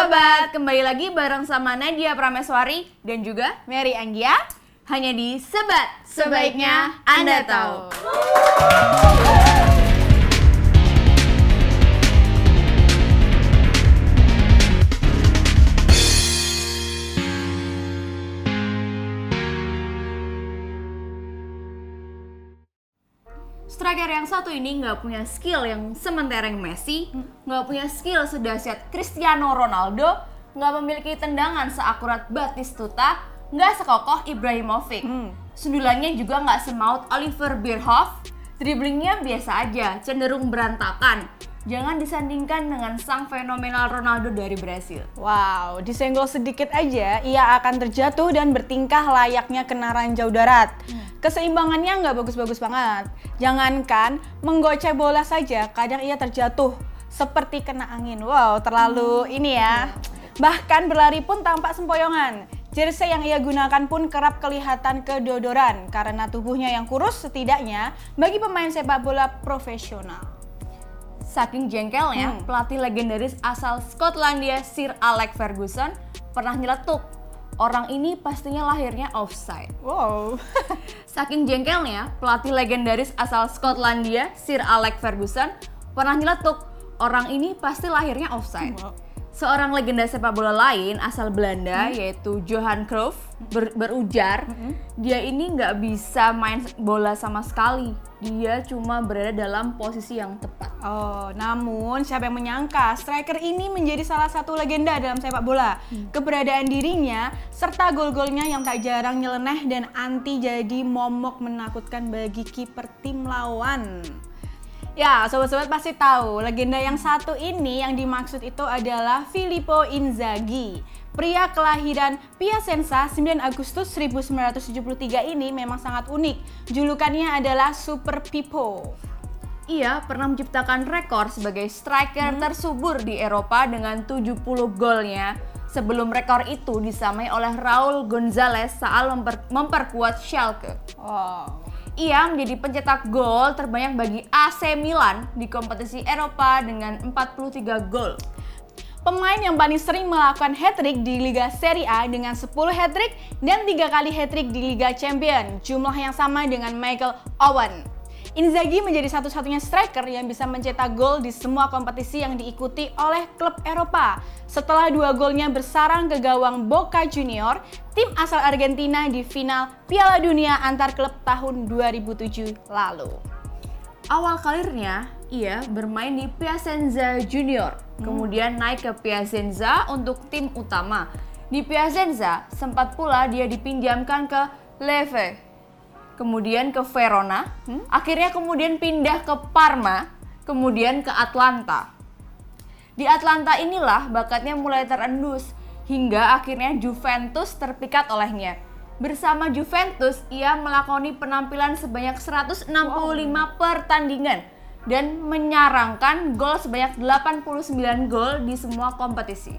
Sobat, kembali lagi bareng sama Nadia Prameswari dan juga Mary Anggia. hanya di Sebat, sebaiknya Anda tahu. Striker yang satu ini nggak punya skill yang sementereng Messi, nggak punya skill sedahsyat Cristiano Ronaldo, nggak memiliki tendangan seakurat Batistuta, nggak sekokoh Ibrahimovic. Sundulannya juga nggak semaut Oliver Bierhoff, dribblingnya biasa aja, cenderung berantakan. Jangan disandingkan dengan sang fenomenal Ronaldo dari Brasil. Wow, disenggol sedikit aja, ia akan terjatuh dan bertingkah layaknya kena ranjau darat. Keseimbangannya nggak bagus-bagus banget. Jangankan menggoceh bola saja, kadang ia terjatuh seperti kena angin. Wow, terlalu ini ya. Bahkan berlari pun tampak sempoyongan. Jersey yang ia gunakan pun kerap kelihatan kedodoran karena tubuhnya yang kurus setidaknya bagi pemain sepak bola profesional. Saking jengkelnya, pelatih legendaris asal Skotlandia Sir Alex Ferguson pernah nyeletuk, orang ini pastinya lahirnya offside. Wow. Saking jengkelnya, pelatih legendaris asal Skotlandia Sir Alex Ferguson pernah nyeletuk, orang ini pasti lahirnya offside. Wow. Seorang legenda sepak bola lain asal Belanda yaitu Johan Cruyff berujar, dia ini nggak bisa main bola sama sekali. Dia cuma berada dalam posisi yang tepat. Oh, namun siapa yang menyangka striker ini menjadi salah satu legenda dalam sepak bola. Keberadaan dirinya serta gol-golnya yang tak jarang nyeleneh dan anti jadi momok menakutkan bagi kiper tim lawan. Ya, sobat-sobat pasti tahu, legenda yang satu ini yang dimaksud itu adalah Filippo Inzaghi. Pria kelahiran Piacenza 9 Agustus 1973 ini memang sangat unik. Julukannya adalah Super Pippo. Ia pernah menciptakan rekor sebagai striker tersubur di Eropa dengan 70 golnya. Sebelum rekor itu disamai oleh Raul Gonzalez saat memperkuat Schalke. Wow. Ia menjadi pencetak gol terbanyak bagi AC Milan di kompetisi Eropa dengan 43 gol. Pemain yang paling sering melakukan hat-trick di Liga Serie A dengan 10 hat-trick dan 3 kali hat-trick di Liga Champions, jumlah yang sama dengan Michael Owen. Inzaghi menjadi satu-satunya striker yang bisa mencetak gol di semua kompetisi yang diikuti oleh klub Eropa. Setelah 2 golnya bersarang ke gawang Boca Junior, tim asal Argentina di final Piala Dunia antar klub tahun 2007 lalu. Awal karirnya, ia bermain di Piacenza Junior, kemudian naik ke Piacenza untuk tim utama. Di Piacenza, sempat pula dia dipinjamkan ke Leve, kemudian ke Verona, akhirnya kemudian pindah ke Parma, kemudian ke Atlanta. Di Atlanta inilah bakatnya mulai terendus, hingga akhirnya Juventus terpikat olehnya. Bersama Juventus, ia melakoni penampilan sebanyak 165 pertandingan dan menyarangkan gol sebanyak 89 gol di semua kompetisi.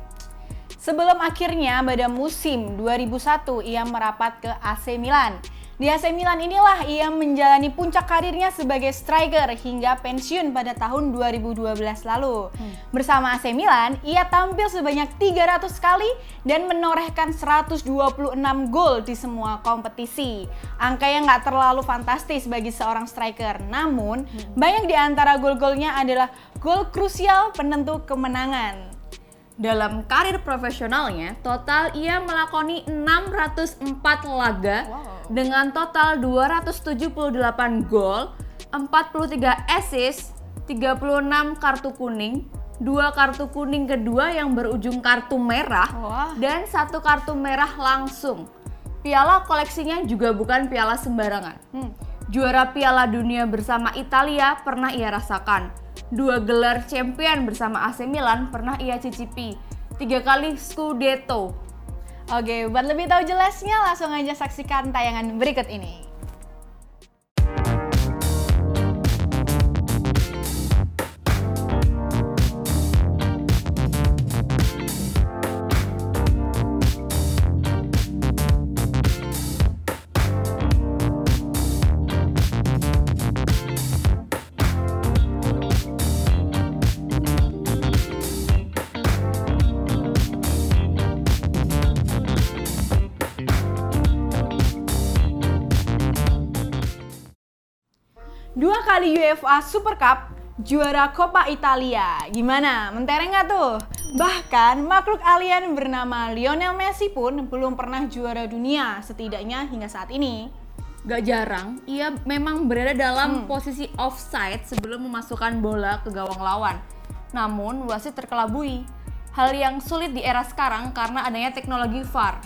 Sebelum akhirnya pada musim 2001 ia merapat ke AC Milan. Di AC Milan inilah ia menjalani puncak karirnya sebagai striker hingga pensiun pada tahun 2012 lalu. Bersama AC Milan, ia tampil sebanyak 300 kali dan menorehkan 126 gol di semua kompetisi. Angka yang nggak terlalu fantastis bagi seorang striker, namun banyak di antara gol-golnya adalah gol krusial penentu kemenangan. Dalam karir profesionalnya, total ia melakoni 604 laga dengan total 278 gol, 43 assist, 36 kartu kuning, 2 kartu kuning kedua yang berujung kartu merah, dan 1 kartu merah langsung. Piala koleksinya juga bukan piala sembarangan. Juara Piala Dunia bersama Italia pernah ia rasakan. 2 gelar champion bersama AC Milan pernah ia cicipi. 3 kali Scudetto. Oke, buat lebih tahu jelasnya langsung aja saksikan tayangan berikut ini. kali UEFA Super Cup, juara Coppa Italia. Gimana? Mentereng nggak tuh? Bahkan makhluk alien bernama Lionel Messi pun belum pernah juara dunia, setidaknya hingga saat ini. Gak jarang, ia memang berada dalam posisi offside sebelum memasukkan bola ke gawang lawan. Namun, wasit terkelabui. Hal yang sulit di era sekarang karena adanya teknologi VAR.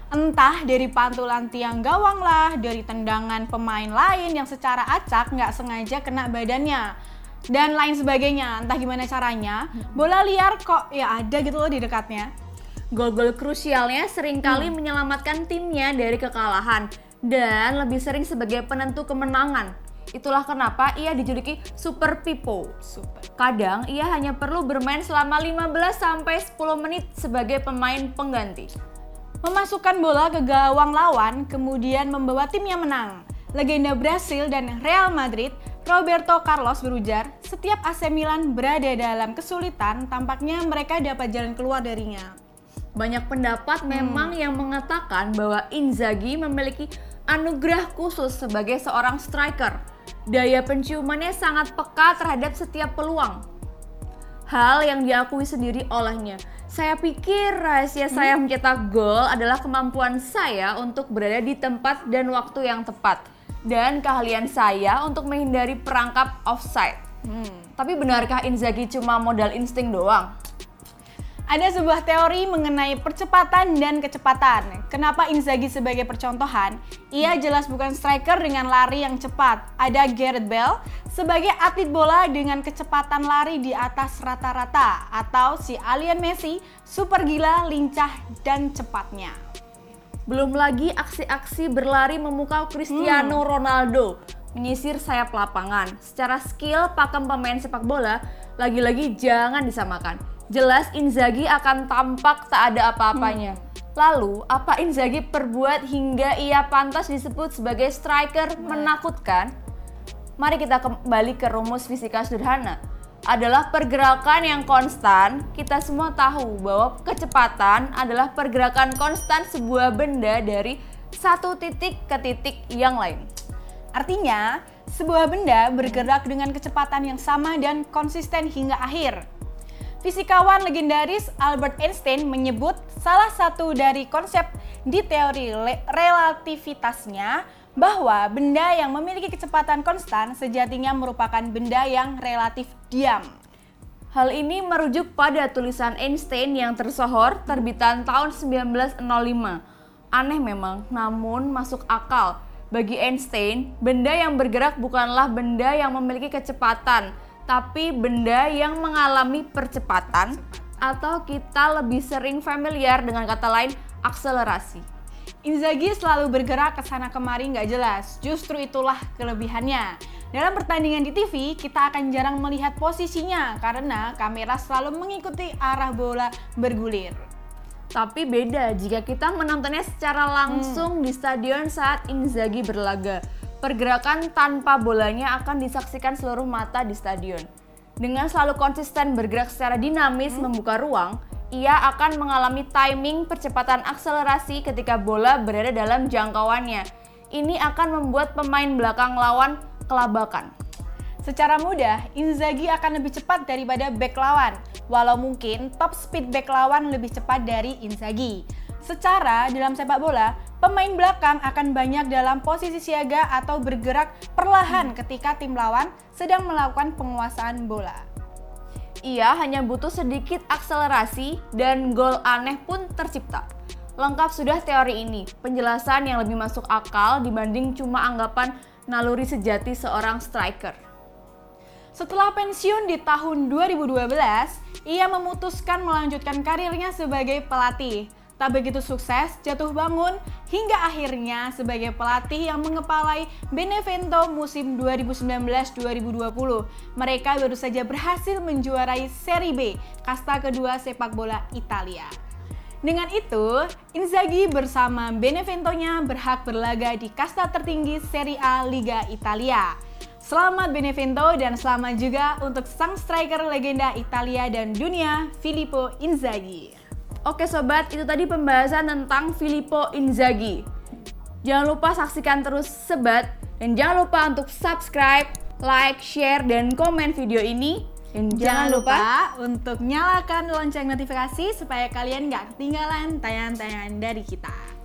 Entah dari pantulan tiang gawang lah, dari tendangan pemain lain yang secara acak nggak sengaja kena badannya, dan lain sebagainya. Entah gimana caranya, bola liar kok ya ada gitu loh di dekatnya. Gol-gol krusialnya seringkali menyelamatkan timnya dari kekalahan dan lebih sering sebagai penentu kemenangan. Itulah kenapa ia dijuluki Super Pipo. Kadang ia hanya perlu bermain selama 15-10 menit sebagai pemain pengganti. Memasukkan bola ke gawang lawan, kemudian membawa timnya menang. Legenda Brasil dan Real Madrid, Roberto Carlos berujar, setiap AC Milan berada dalam kesulitan, tampaknya mereka dapat jalan keluar darinya. Banyak pendapat memang yang mengatakan bahwa Inzaghi memiliki anugerah khusus sebagai seorang striker. Daya penciumannya sangat peka terhadap setiap peluang. Hal yang diakui sendiri olehnya. Saya pikir rahasia saya mencetak gol adalah kemampuan saya untuk berada di tempat dan waktu yang tepat. Dan keahlian saya untuk menghindari perangkap offside. Tapi benarkah Inzaghi cuma modal insting doang? Ada sebuah teori mengenai percepatan dan kecepatan. Kenapa Inzaghi sebagai percontohan? Ia jelas bukan striker dengan lari yang cepat. Ada Gareth Bale sebagai atlet bola dengan kecepatan lari di atas rata-rata. Atau si alien Messi, super gila, lincah, dan cepatnya. Belum lagi aksi-aksi berlari memukau Cristiano Ronaldo, menyisir sayap lapangan. Secara skill, pakem pemain sepak bola, lagi-lagi jangan disamakan. Jelas Inzaghi akan tampak tak ada apa-apanya. Lalu, apa Inzaghi perbuat hingga ia pantas disebut sebagai striker menakutkan? Mari kita kembali ke rumus fisika sederhana. Adalah pergerakan yang konstan. Kita semua tahu bahwa kecepatan adalah pergerakan konstan sebuah benda dari satu titik ke titik yang lain. Artinya, sebuah benda bergerak dengan kecepatan yang sama dan konsisten hingga akhir. Fisikawan legendaris Albert Einstein menyebut salah satu dari konsep di teori relativitasnya bahwa benda yang memiliki kecepatan konstan sejatinya merupakan benda yang relatif diam. Hal ini merujuk pada tulisan Einstein yang tersohor terbitan tahun 1905. Aneh memang, namun masuk akal. Bagi Einstein, benda yang bergerak bukanlah benda yang memiliki kecepatan, tapi benda yang mengalami percepatan, atau kita lebih sering familiar dengan kata lain, akselerasi. Inzaghi selalu bergerak ke sana kemari nggak jelas, justru itulah kelebihannya. Dalam pertandingan di TV, kita akan jarang melihat posisinya karena kamera selalu mengikuti arah bola bergulir. Tapi beda jika kita menontonnya secara langsung di stadion saat Inzaghi berlaga. Pergerakan tanpa bolanya akan disaksikan seluruh mata di stadion. Dengan selalu konsisten bergerak secara dinamis membuka ruang, ia akan mengalami timing percepatan akselerasi ketika bola berada dalam jangkauannya. Ini akan membuat pemain belakang lawan kelabakan. Secara mudah, Inzaghi akan lebih cepat daripada bek lawan, walau mungkin top speed bek lawan lebih cepat dari Inzaghi. Secara dalam sepak bola, pemain belakang akan banyak dalam posisi siaga atau bergerak perlahan ketika tim lawan sedang melakukan penguasaan bola. Ia hanya butuh sedikit akselerasi dan gol aneh pun tercipta. Lengkap sudah teori ini, penjelasan yang lebih masuk akal dibanding cuma anggapan naluri sejati seorang striker. Setelah pensiun di tahun 2012, ia memutuskan melanjutkan karirnya sebagai pelatih. Tak begitu sukses, jatuh bangun, hingga akhirnya sebagai pelatih yang mengepalai Benevento musim 2019-2020. Mereka baru saja berhasil menjuarai Serie B, kasta kedua sepak bola Italia. Dengan itu, Inzaghi bersama Beneventonya berhak berlaga di kasta tertinggi Serie A Liga Italia. Selamat Benevento dan selamat juga untuk sang striker legenda Italia dan dunia, Filippo Inzaghi. Oke sobat, itu tadi pembahasan tentang Filippo Inzaghi. Jangan lupa saksikan terus Sebat dan jangan lupa untuk subscribe, like, share, dan komen video ini. Dan Jangan lupa untuk nyalakan lonceng notifikasi supaya kalian nggak ketinggalan tayangan-tayangan dari kita.